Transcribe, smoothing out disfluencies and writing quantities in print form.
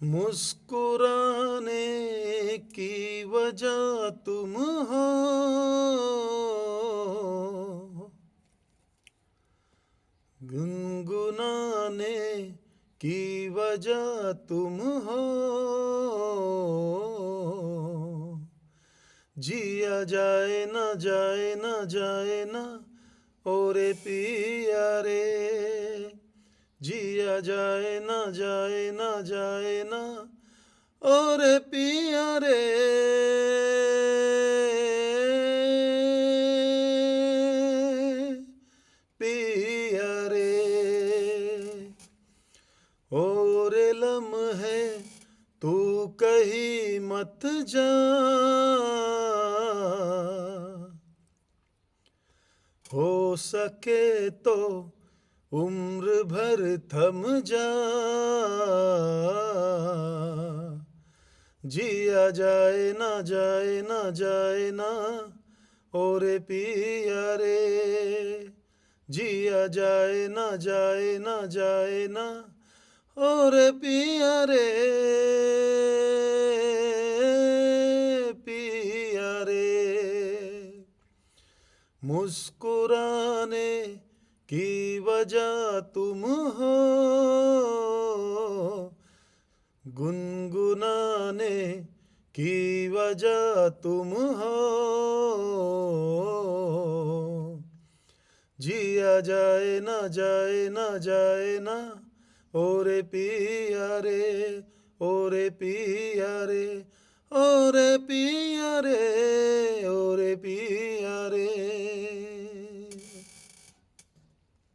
मुस्कुराने की वजह तुम हो, गुनगुनाने की वजह तुम हो, जिया जाए ना जाए ना जाए ना ओरे पिया रे, जिया जाए ना जाए ना जाए ना ओरे पिया रे, पिया रे। ओरे लम्हे तू कहीं मत जा, हो सके तो उम्र भर थम जा, जिया जाए ना जाए ना जाए ना ओरे पिया रे, जिया जाए ना जाए ना जाए ना ओरे पिया रे, पिया रे। मुस्कुराने की वजह तुम हो, गुनगुनाने की वजह तुम हो, जिया जाए ना जाए ना जाए ना ओरे पिया रे, ओरे पिया रे, ओरे पिया रे, ओरे पिया रे।